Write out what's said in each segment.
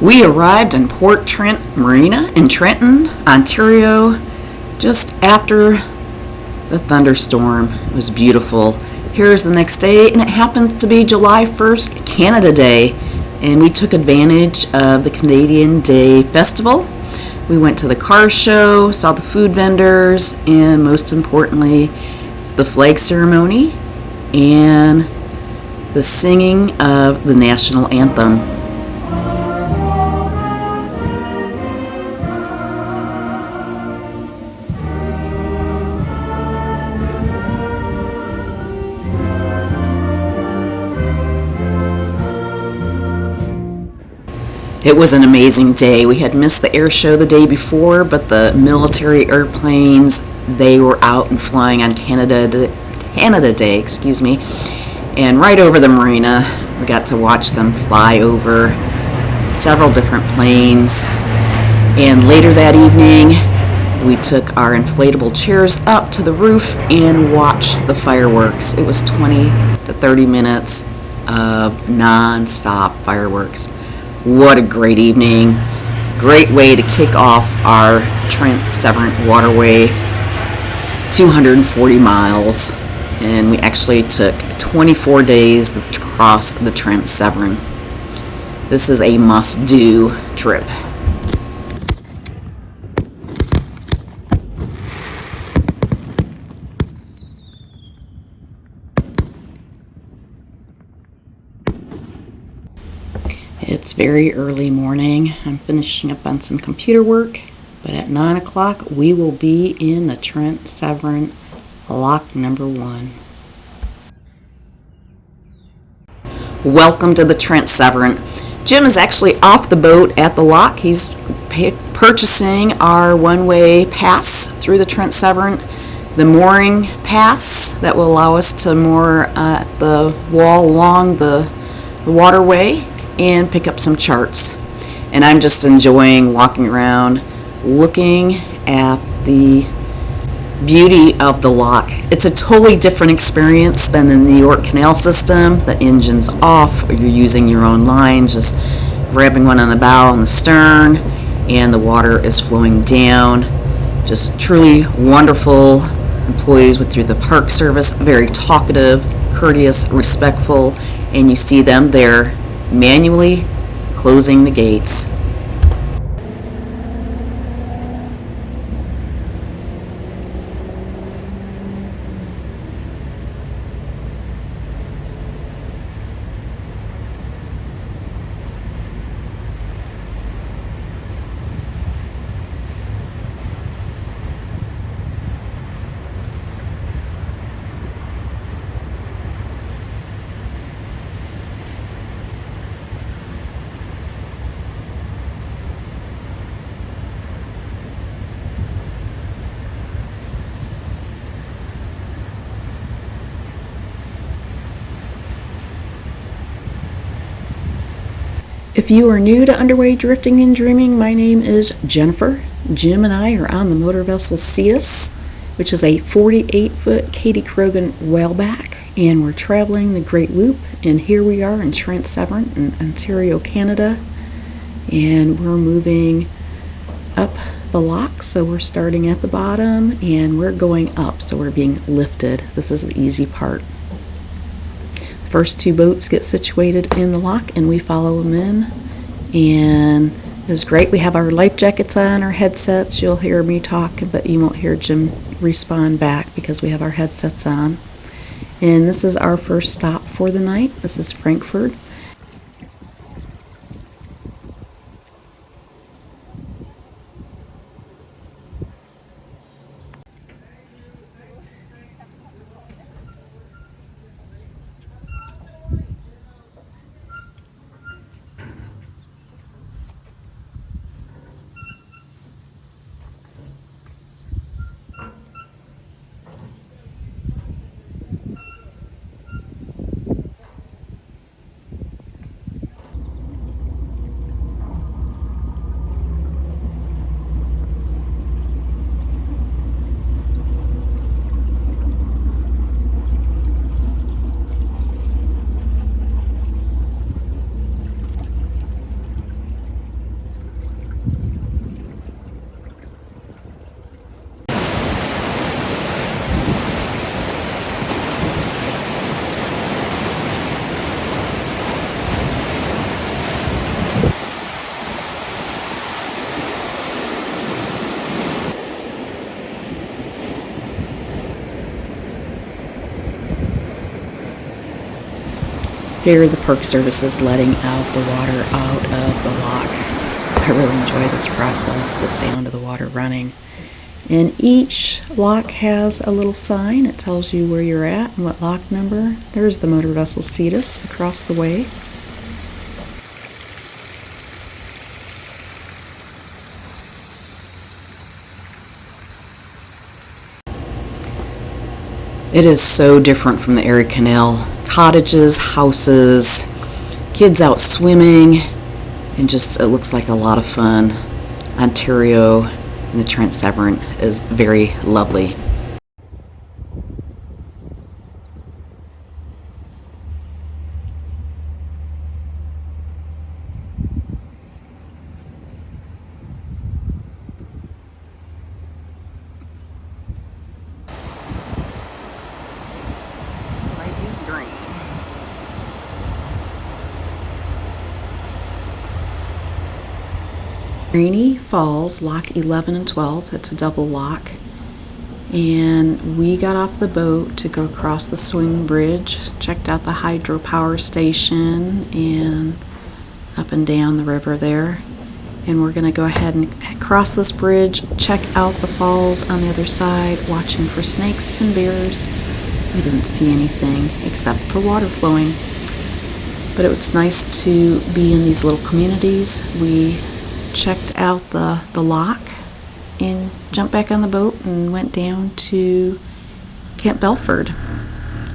We arrived in Port Trent Marina in Trenton, Ontario, just after the thunderstorm. It was beautiful. Here's the next day, and it happens to be July 1st, Canada Day, and we took advantage of the Canadian Day Festival. We went to the car show, saw the food vendors, and most importantly, the flag ceremony and the singing of the national anthem. It was an amazing day. We had missed the air show the day before, but the military airplanes, they were out and flying on Canada Day, and right over the marina. We got to watch them fly over several different planes. And later that evening, we took our inflatable chairs up to the roof and watched the fireworks. It was 20 to 30 minutes of non-stop fireworks. What a great evening. Great way to kick off our Trent Severn Waterway 240 miles. And we actually took 24 days to cross the Trent Severn. This is a must-do trip. It's very early morning. I'm finishing up on some computer work, but at 9 o'clock we will be in the Trent Severn lock number 1. Welcome to the Trent Severn. Jim is actually off the boat at the lock. He's purchasing our one-way pass through the Trent Severn, the mooring pass that will allow us to moor at the wall along the waterway and pick up some charts. And I'm just enjoying walking around, looking at the beauty of the lock. It's a totally different experience than the New York Canal system. The engine's off, or you're using your own lines, just grabbing one on the bow and the stern, and the water is flowing down. Just truly wonderful employees through the park service, very talkative, courteous, respectful, and you see them there manually closing the gates. If you are new to Underway Drifting and Dreaming, my name is Jennifer. Jim and I are on the motor vessel Cetus, which is a 48-foot Katie Krogan whaleback, and we're traveling the Great Loop, and here we are in Trent Severn in Ontario, Canada, and we're moving up the lock, so we're starting at the bottom, and we're going up, so we're being lifted. This is the easy part. First 2 boats get situated in the lock and we follow them in, and it was great. We have our life jackets on, our headsets. You'll hear me talk, but you won't hear Jim respond back because we have our headsets on. And this is our first stop for the night. This is Frankford. Here the Park Service is letting out the water out of the lock. I really enjoy this process, the sound of the water running. And each lock has a little sign. It tells you where you're at and what lock number. There's the motor vessel Cetus across the way. It is so different from the Erie Canal. Cottages, houses, kids out swimming, and just it looks like a lot of fun. Ontario and the Trent Severn is very lovely. Light is green. Marina Falls, lock 11 and 12. It's a double lock. And we got off the boat to go across the swing bridge, checked out the hydropower station and up and down the river there. And we're going to go ahead and cross this bridge, check out the falls on the other side, watching for snakes and bears. We didn't see anything except for water flowing. But it was nice to be in these little communities. We checked out the lock and jumped back on the boat and went down to Campbellford.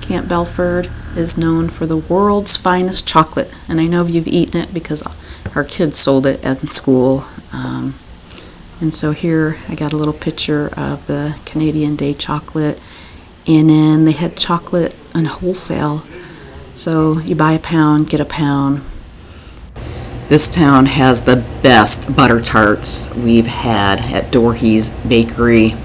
Campbellford is known for the world's finest chocolate, and I know you've eaten it because our kids sold it at school. And so here I got a little picture of the Canadian Day chocolate, and then they had chocolate on wholesale. So you buy a pound, get a pound. This town has the best butter tarts we've had at Dorhe's Bakery.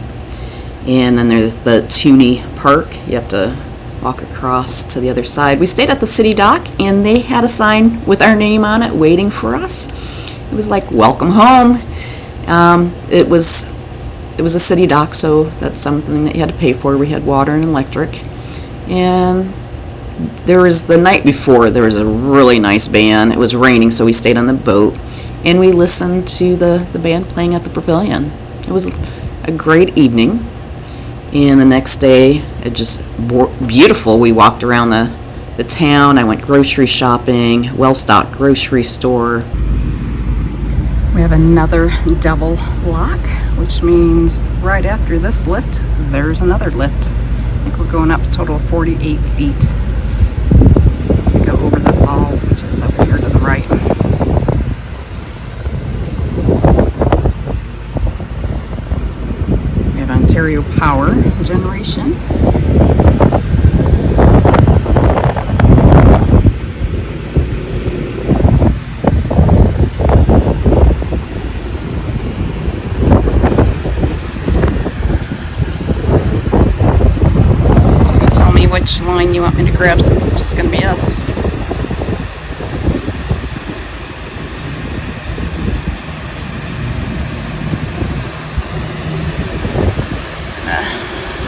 And then there's the Toonie Park. You have to walk across to the other side. We stayed at the city dock, and they had a sign with our name on it waiting for us. It was like, welcome home. It was a city dock, so that's something that you had to pay for. We had water and electric. And there was the night before, there was a really nice band. It was raining, so we stayed on the boat, and we listened to the band playing at the pavilion. It was a great evening, and the next day, it just beautiful. We walked around the town. I went grocery shopping, well-stocked grocery store. We have another double lock, which means right after this lift, there's another lift. I think we're going up a total of 48 feet. To go over the falls, which is over here to the right. We have Ontario Power Generation. So you tell me which line you want me to grab, since it's just going to be us.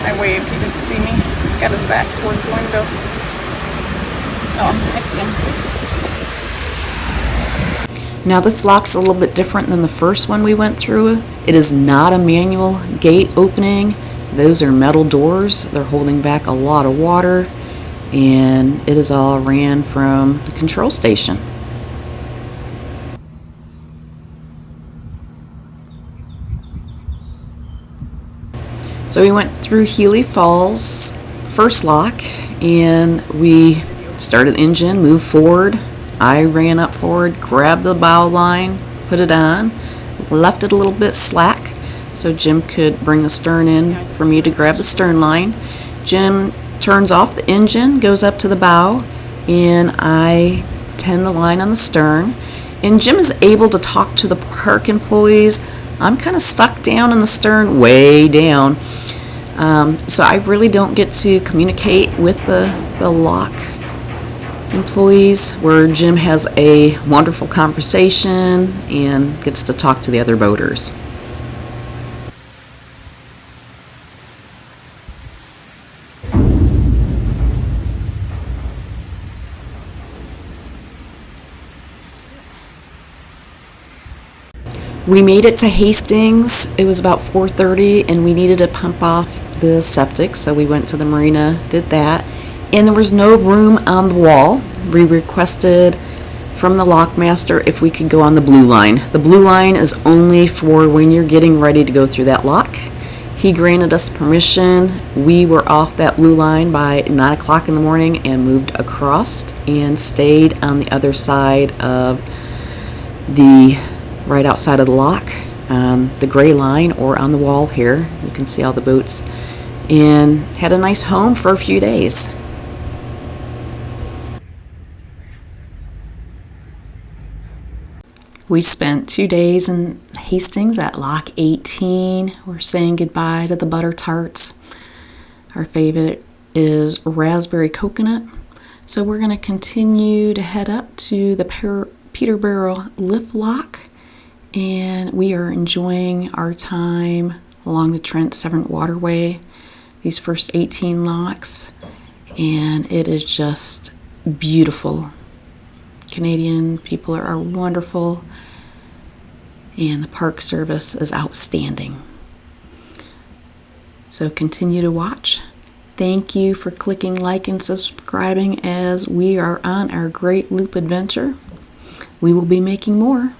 I waved, he didn't see me. He's got his back towards the window. Oh, I see him. Now this lock's a little bit different than the first one we went through. It is not a manual gate opening. Those are metal doors. They're holding back a lot of water, and it is all ran from the control station. So we went through Healy Falls, first lock, and we started the engine, moved forward. I ran up forward, grabbed the bow line, put it on, left it a little bit slack so Jim could bring the stern in for me to grab the stern line. Jim turns off the engine, goes up to the bow, and I tend the line on the stern. And Jim is able to talk to the park employees. I'm kind of stuck down in the stern, way down. So I really don't get to communicate with the lock employees, where Jim has a wonderful conversation and gets to talk to the other boaters. We made it to Hastings. It was about 4:30, and we needed to pump off the septic, so we went to the Marina, did that, and there was no room on the wall. We requested from the lockmaster if we could go on the blue line. The blue line is only for when you're getting ready to go through that lock. He granted us permission. We were off that blue line by 9 o'clock in the morning and moved across and stayed on the other side of right outside of the lock, the gray line, or on the wall here. You can see all the boats, and had a nice home for a few days. We spent 2 days in Hastings at Lock 18. We're saying goodbye to the butter tarts. Our favorite is raspberry coconut. So we're going to continue to head up to the Peterborough lift lock, and we are enjoying our time along the Trent Severn Waterway, these first 18 locks, and it is just beautiful. Canadian people are wonderful, and the park service is outstanding. So continue to watch. Thank you for clicking like and subscribing as we are on our great loop adventure. We will be making more.